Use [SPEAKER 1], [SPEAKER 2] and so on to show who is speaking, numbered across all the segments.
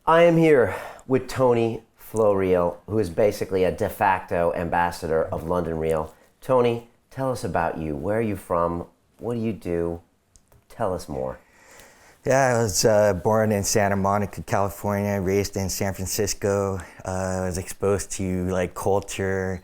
[SPEAKER 1] I am here with Tone Floreal, who is basically a de facto ambassador of London Real. Tony, tell us about you. Where are you from? What do you do? Tell us more.
[SPEAKER 2] Yeah, I was born in Santa Monica, California, raised in San Francisco. I was exposed to culture,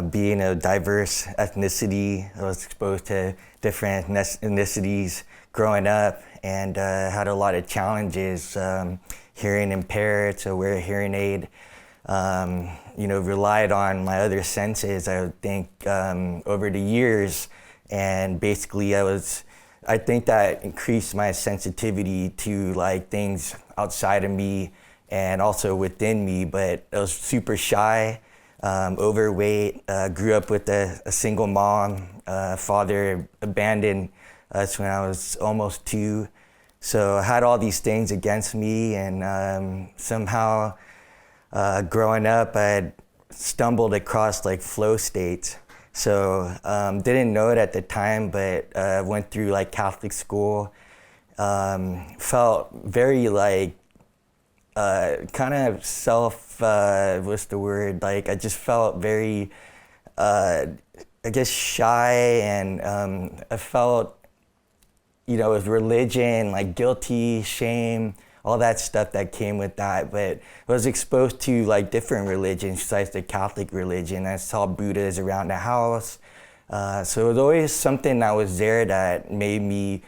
[SPEAKER 2] being a diverse ethnicity. I was exposed to different ethnicities growing up, and had a lot of challenges. Hearing impaired, so wear a hearing aid. Relied on my other senses, I would think, over the years, and basically I think that increased my sensitivity to things outside of me and also within me. But I was super shy, overweight, grew up with a single mom. Father abandoned us when I was almost 2. So I had all these things against me, and somehow growing up I had stumbled across flow states. So didn't know it at the time, but went through Catholic school. Felt very kind of what's the word? I just felt very, I guess, shy, and I felt, with religion, guilty, shame, all that stuff that came with that. But I was exposed to different religions besides the Catholic religion. I saw Buddhas around the house. So it was always something that was there that made me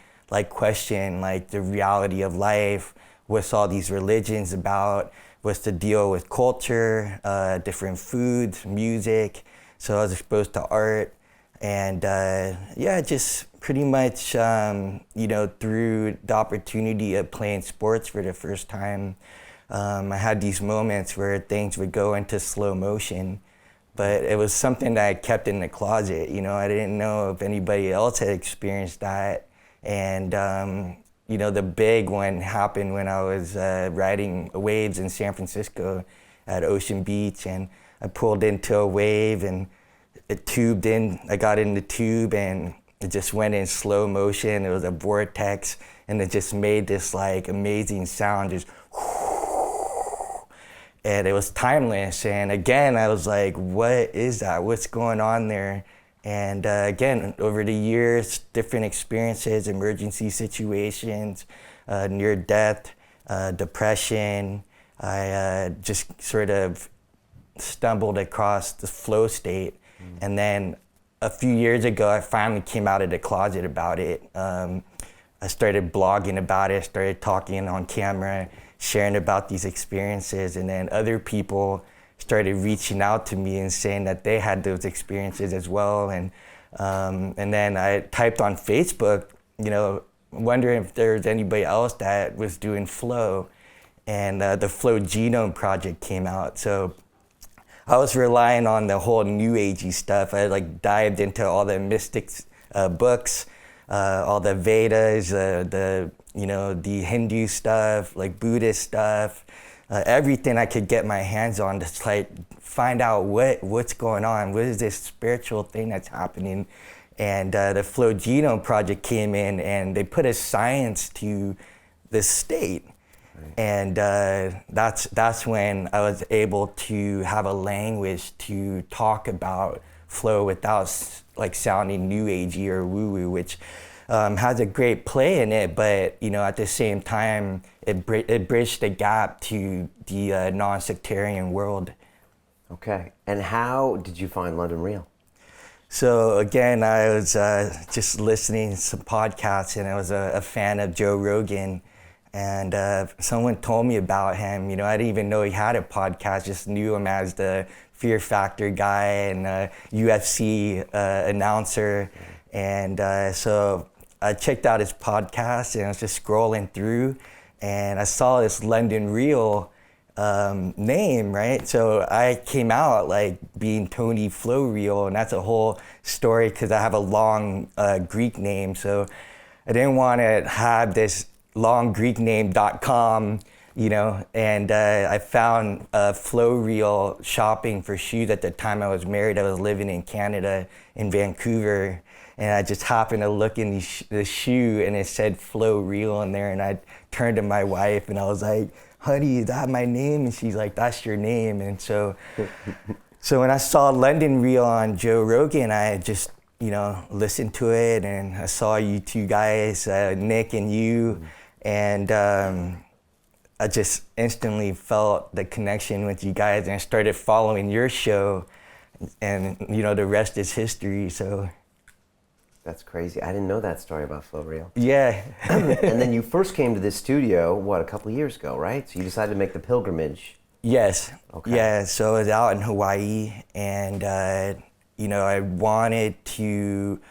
[SPEAKER 2] question the reality of life. What's all these religions about? What's the deal with culture, different foods, music? So I was exposed to art, and just pretty much, through the opportunity of playing sports for the first time, I had these moments where things would go into slow motion, but it was something that I kept in the closet. I didn't know if anybody else had experienced that. And, the big one happened when I was riding waves in San Francisco at Ocean Beach, and I pulled into a wave and it tubed in. I got in the tube and it just went in slow motion. It was a vortex, and it just made this amazing sound, just and it was timeless. And again, I was like, what is that? What's going on there? And again, over the years, different experiences, emergency situations, near death, depression, I just sort of stumbled across the flow state. And then a few years ago, I finally came out of the closet about it. I started blogging about it, started talking on camera, sharing about these experiences, and then other people started reaching out to me and saying that they had those experiences as well. And then I typed on Facebook, wondering if there was anybody else that was doing flow, and the Flow Genome Project came out. So I was relying on the whole new agey stuff. I dived into all the mystics books, all the Vedas, the Hindu stuff, Buddhist stuff, everything I could get my hands on to find out what's going on. What is this spiritual thing that's happening? And the Flow Genome Project came in, and they put a science to this state. And that's when I was able to have a language to talk about flow without sounding new agey or woo-woo, which has a great play in it, but at the same time it bridged the gap to the non-sectarian world.
[SPEAKER 1] Okay, and how did you find London Real?
[SPEAKER 2] So again, I was just listening to some podcasts, and I was a fan of Joe Rogan. And someone told me about him. I didn't even know he had a podcast, just knew him as the Fear Factor guy and UFC announcer. And so I checked out his podcast, and I was just scrolling through, and I saw this London Real name, right? So I came out being Tone Floreal, and that's a whole story because I have a long Greek name. So I didn't want to have this long Greek name.com, and I found Floreal shopping for shoes. At the time I was married, I was living in Canada, in Vancouver, and I just happened to look in the shoe, and it said Floreal in there, and I turned to my wife, and I was like, honey, is that my name? And she's like, that's your name. And so when I saw London Real on Joe Rogan, I just, listened to it, and I saw you two guys, Nick and you, and I just instantly felt the connection with you guys, and I started following your show, and the rest is history. So
[SPEAKER 1] That's crazy. I didn't know that story about Floreal.
[SPEAKER 2] yeah.
[SPEAKER 1] And then you first came to this studio, a couple of years ago, right? So you decided to make the pilgrimage.
[SPEAKER 2] Yes.
[SPEAKER 1] Okay.
[SPEAKER 2] Yeah. So I was out in Hawaii, and I wanted to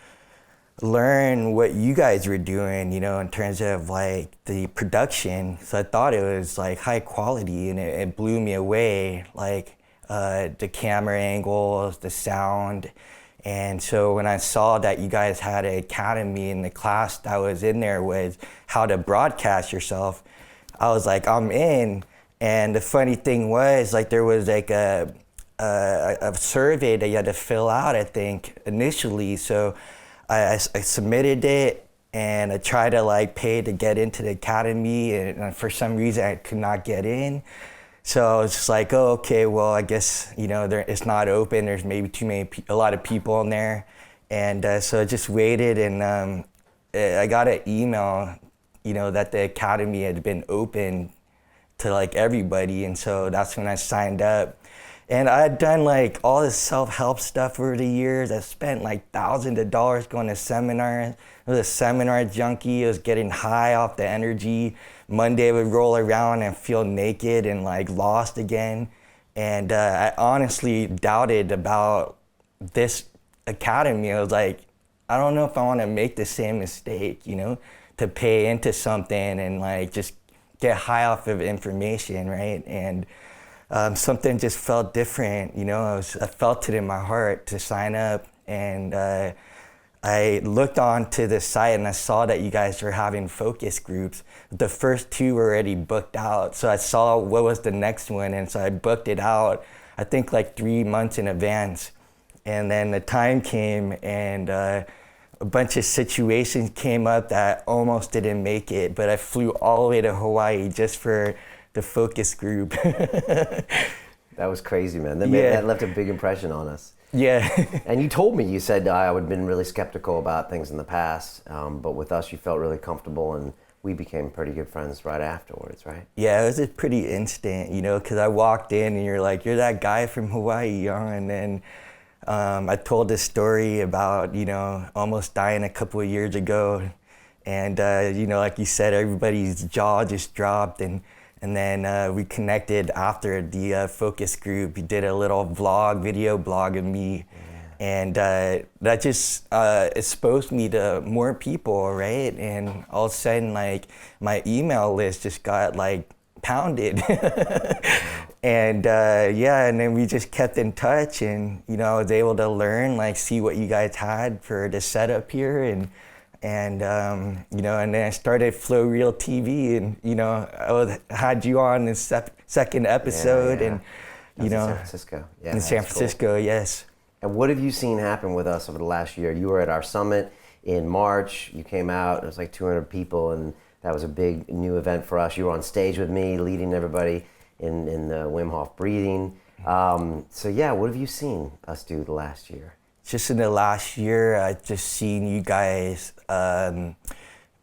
[SPEAKER 2] learn what you guys were doing, in terms of like the production. So I thought it was like high quality, and it blew me away, like the camera angles, the sound. And so when I saw that you guys had an academy, and the class that was in there was how to broadcast yourself, I was like, I'm in. And the funny thing was, like, there was like a survey that you had to fill out, I think, initially. So I submitted it, and I tried to like pay to get into the academy, and for some reason I could not get in. So I was just like, oh, okay, well, I guess, it's not open. There's maybe a lot of people in there. And so I just waited, and I got an email, that the academy had been open to like everybody. And so that's when I signed up. And I had done like all this self-help stuff over the years. I spent like thousands of dollars going to seminars. I was a seminar junkie. I was getting high off the energy. Monday I would roll around and feel naked and like lost again. And I honestly doubted about this academy. I was like, I don't know if I want to make the same mistake, to pay into something and like just get high off of information, right? And something just felt different, I felt it in my heart to sign up. And I looked onto the site, and I saw that you guys were having focus groups. The first two were already booked out. So I saw what was the next one, and so I booked it out, I think like 3 months in advance. And then the time came, and a bunch of situations came up that almost didn't make it, but I flew all the way to Hawaii just for the focus group.
[SPEAKER 1] That was crazy, man. That left a big impression on us.
[SPEAKER 2] Yeah.
[SPEAKER 1] And you said I would have been really skeptical about things in the past, but with us you felt really comfortable, and we became pretty good friends right afterwards, right?
[SPEAKER 2] Yeah, it was just pretty instant, because I walked in, and you're like, you're that guy from Hawaii, and then I told this story about, almost dying a couple of years ago, and like you said, everybody's jaw just dropped, and then we connected after the focus group. We did a little video blog of me. Yeah. And that just exposed me to more people, right? And all of a sudden, like, my email list just got, like, pounded. And and then we just kept in touch, and, I was able to learn, like, see what you guys had for the setup here, and and then I started Floreal TV, and I had you on the second episode, and
[SPEAKER 1] in San Francisco. Yeah,
[SPEAKER 2] in San Francisco, cool. Yes.
[SPEAKER 1] And what have you seen happen with us over the last year? You were at our summit in March. You came out. It was like 200 people, and that was a big new event for us. You were on stage with me, leading everybody in the Wim Hof breathing. What have you seen us do the last year?
[SPEAKER 2] Just in the last year, I've just seen you guys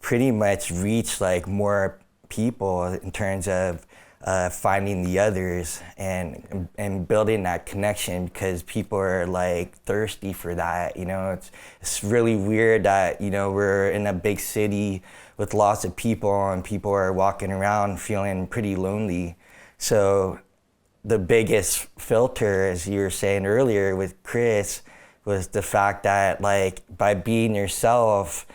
[SPEAKER 2] pretty much reach like more people in terms of finding the others and building that connection, because people are like thirsty for that. It's really weird that we're in a big city with lots of people, and people are walking around feeling pretty lonely. So the biggest filter, as you were saying earlier with Chris, was the fact that, like, by being yourself,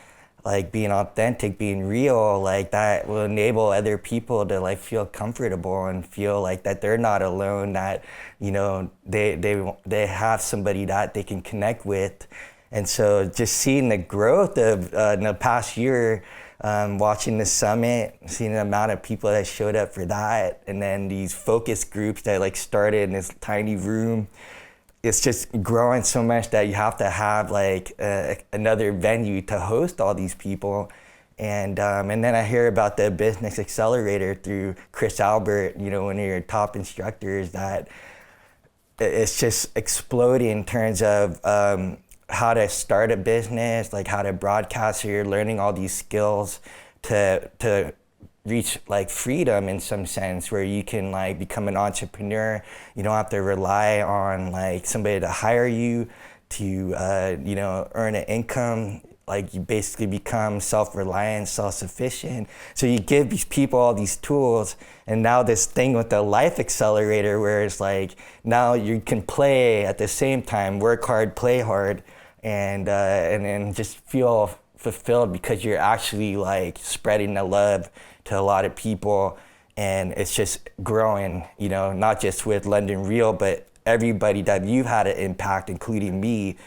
[SPEAKER 2] like being authentic, being real, like that will enable other people to like feel comfortable and feel like that they're not alone, that they have somebody that they can connect with. And so just seeing the growth of in the past year, watching the summit, seeing the amount of people that showed up for that, and then these focus groups that like started in this tiny room, it's just growing so much that you have to have like another venue to host all these people. And then I hear about the business accelerator through Chris Albert, you know, one of your top instructors, that it's just exploding in terms of how to start a business, like how to broadcast. So you're learning all these skills to reach like freedom in some sense, where you can like become an entrepreneur. You don't have to rely on like somebody to hire you to you know, earn an income. Like you basically become self-reliant, self-sufficient. So you give these people all these tools, and now this thing with the life accelerator, where it's like now you can play at the same time, work hard, play hard, and just feel fulfilled because you're actually like spreading the love to a lot of people, and it's just growing. You know, not just with London Real, but everybody that you've had an impact, including me.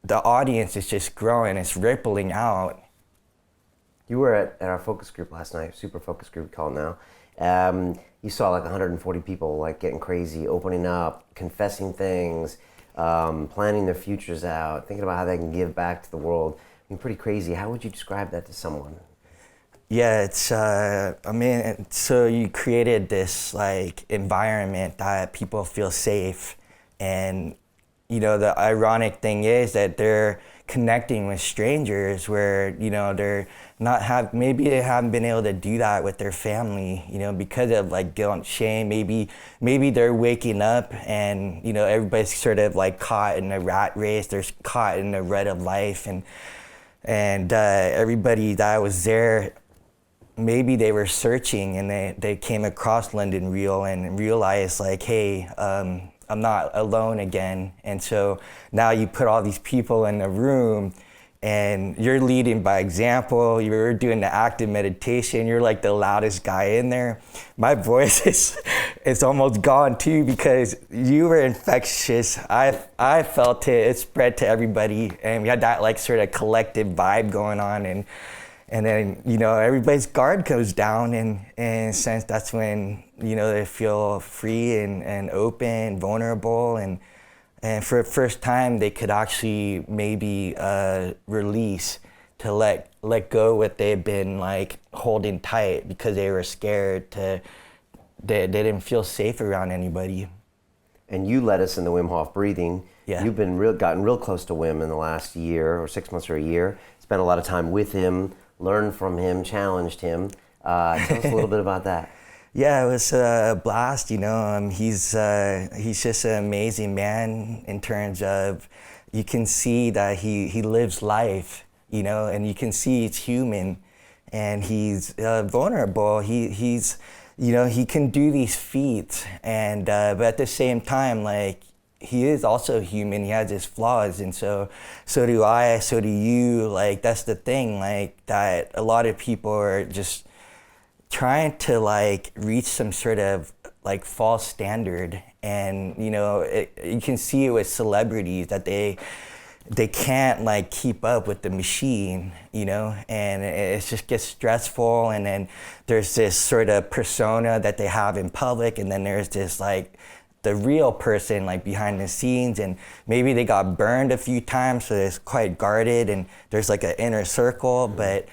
[SPEAKER 2] The audience is just growing, it's rippling out.
[SPEAKER 1] You were at our focus group last night, super focus group we call it now. You saw like 140 people like getting crazy, opening up, confessing things, planning their futures out, thinking about how they can give back to the world. I mean, pretty crazy. How would you describe that to someone?
[SPEAKER 2] Yeah, it's, I mean, so you created this like environment that people feel safe. And you know, the ironic thing is that they're connecting with strangers where, you know, they're not maybe they haven't been able to do that with their family, you know, because of like guilt and shame. Maybe they're waking up and, you know, everybody's sort of like caught in a rat race. They're caught in the rut of life, and everybody that was there, maybe they were searching and they came across London Real and realized like, hey, I'm not alone again. And so now you put all these people in the room and you're leading by example. You're doing the active meditation. You're like the loudest guy in there. My voice is almost gone too, because you were infectious. I felt it. It spread to everybody, and we had that like sort of collective vibe going on. And then, you know, everybody's guard goes down, and in a sense, that's when, you know, they feel free and open, vulnerable, and for the first time, they could actually maybe release, to let go what they've been like holding tight because they were scared they didn't feel safe around anybody.
[SPEAKER 1] And you led us in the Wim Hof breathing.
[SPEAKER 2] Yeah.
[SPEAKER 1] You've been gotten real close to Wim in the last year or 6 months or a year. Spent a lot of time with him, learned from him, challenged him. Tell us a little bit about that.
[SPEAKER 2] Yeah, it was a blast. You know, he's just an amazing man in terms of, you can see that he lives life, you know, and you can see he's human, and he's vulnerable. He's you know, he can do these feats, and but at the same time, like, he is also human. He has his flaws, and so do I, so do you. Like, that's the thing, like, that a lot of people are just trying to like reach some sort of like false standard. And you know, you can see it with celebrities that they can't like keep up with the machine, you know, and it just gets stressful. And then there's this sort of persona that they have in public, and then there's this like the real person like behind the scenes, and maybe they got burned a few times, so it's quite guarded, and there's like an inner circle. But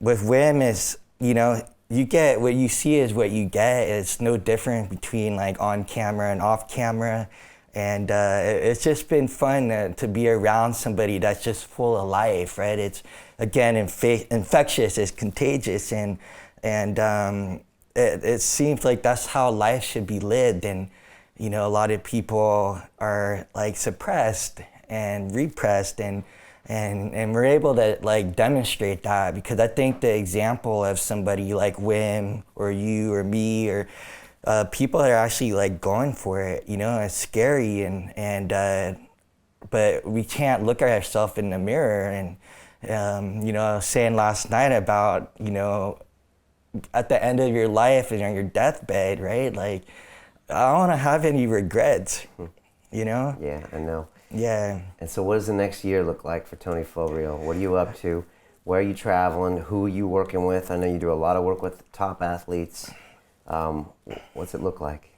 [SPEAKER 2] with Wim, is, you know, you get what you see is what you get. It's no different between like on camera and off camera. And it's just been fun to be around somebody that's just full of life, right? It's, again, infectious, it's contagious, and it seems like that's how life should be lived. And, you know, a lot of people are like suppressed and repressed, and we're able to like demonstrate that, because I think the example of somebody like Wim or you or me, or people are actually like going for it. You know, it's scary, and but we can't look at ourselves in the mirror. And you know, I was saying last night about, you know, at the end of your life and on your deathbed, right? Like, I don't want to have any regrets. You know?
[SPEAKER 1] Yeah, I know.
[SPEAKER 2] Yeah.
[SPEAKER 1] And so, what does the next year look like for Tone Floreal? What are you up to? Where are you traveling? Who are you working with? I know you do a lot of work with top athletes. What's it look like?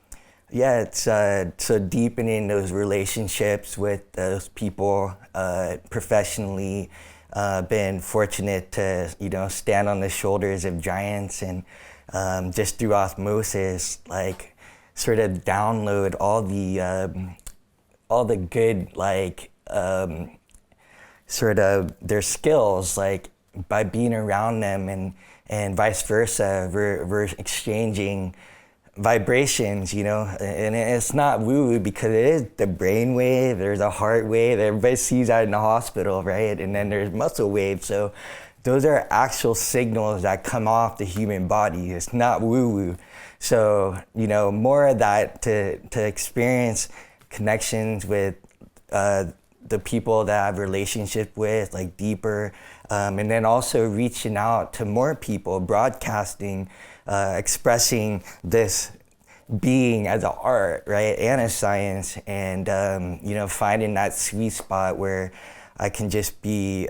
[SPEAKER 2] Yeah, it's so deepening those relationships with those people professionally. Been fortunate to stand on the shoulders of giants and just through osmosis, like sort of download all the good sort of their skills, like by being around them, and vice versa. We're exchanging vibrations, and it's not woo-woo because it is the brain wave, there's a heart wave, everybody sees that in the hospital, right? And then there's muscle waves. So those are actual signals that come off the human body. It's not woo-woo. So, more of that to experience connections with the people that I have relationship with, like deeper, and then also reaching out to more people, broadcasting, expressing this being as an art, right, and a science, and finding that sweet spot where I can just be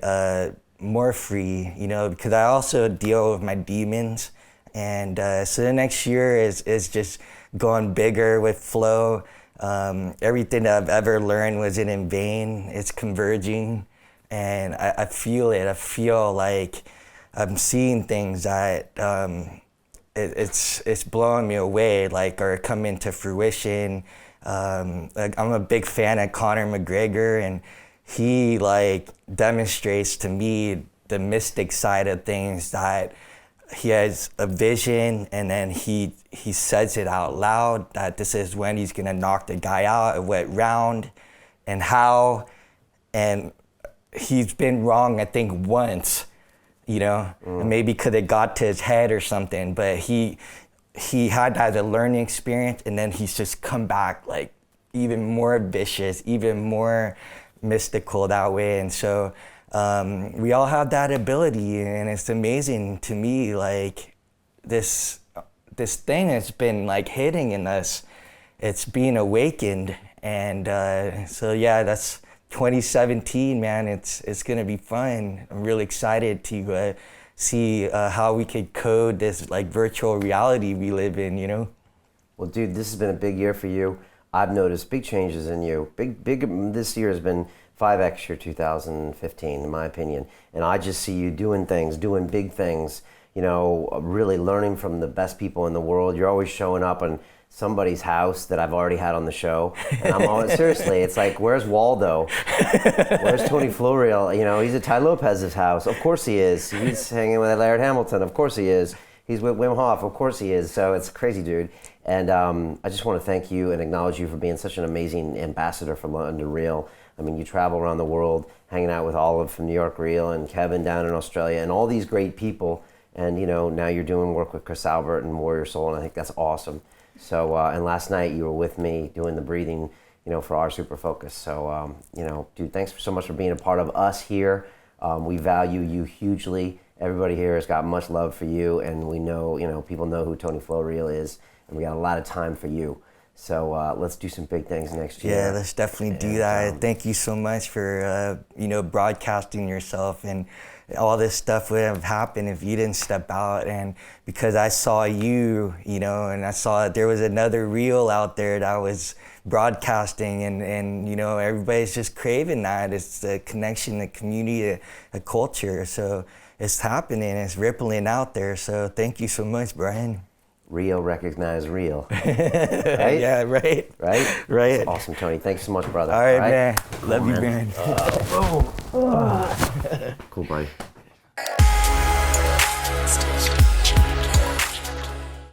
[SPEAKER 2] more free, because I also deal with my demons, and so the next year is just going bigger with flow. Everything that I've ever learned wasn't in vain. It's converging, and I feel it. I feel like I'm seeing things that it's blowing me away, like, are coming to fruition. Like, I'm a big fan of Conor McGregor, and he demonstrates to me the mystic side of things, that he has a vision, and then he says it out loud that this is when he's gonna knock the guy out, at what round and how. And he's been wrong, I think, once, and maybe could have got to his head or something, but he had that as a learning experience, and then he's just come back like even more vicious, even more mystical that way. And so we all have that ability, and it's amazing to me, like this thing that's been like hitting in us, it's being awakened. And so yeah, that's 2017, man. It's gonna be fun. I'm really excited to see how we could code this like virtual reality we live in,
[SPEAKER 1] Well, dude, this has been a big year for you. I've noticed big changes in you. Big. This year has been 5x your 2015, in my opinion. And I just see you doing big things, really learning from the best people in the world. You're always showing up in somebody's house that I've already had on the show. And I'm always, seriously, it's like, where's Waldo? Where's Tone Floreal? He's at Ty Lopez's house. Of course he is. He's hanging with Laird Hamilton. Of course he is. He's with Wim Hof. Of course he is. So it's crazy, dude. And I just want to thank you and acknowledge you for being such an amazing ambassador for London Real. I mean, you travel around the world hanging out with Olive from New York Real and Kevin down in Australia and all these great people. And, now you're doing work with Chris Albert and Warrior Soul, and I think that's awesome. So, and last night you were with me doing the breathing, for our Super Focus. So, dude, thanks so much for being a part of us here. We value you hugely. Everybody here has got much love for you, and we know, people know who Tone Floreal is, and we got a lot of time for you. So let's do some big things next year.
[SPEAKER 2] Yeah, let's definitely do that. Thank you so much for broadcasting yourself, and all this stuff would have happened if you didn't step out. And because I saw you, and I saw that there was another reel out there that was broadcasting, and everybody's just craving that. It's the connection, the community, the culture. So it's happening, it's rippling out there. So thank you so much, Brian.
[SPEAKER 1] Real recognize real. Right?
[SPEAKER 2] Yeah, right.
[SPEAKER 1] Right?
[SPEAKER 2] Right.
[SPEAKER 1] That's awesome, Tony. Thanks so much, brother.
[SPEAKER 2] All right, man. Love you, man.
[SPEAKER 1] Cool, buddy.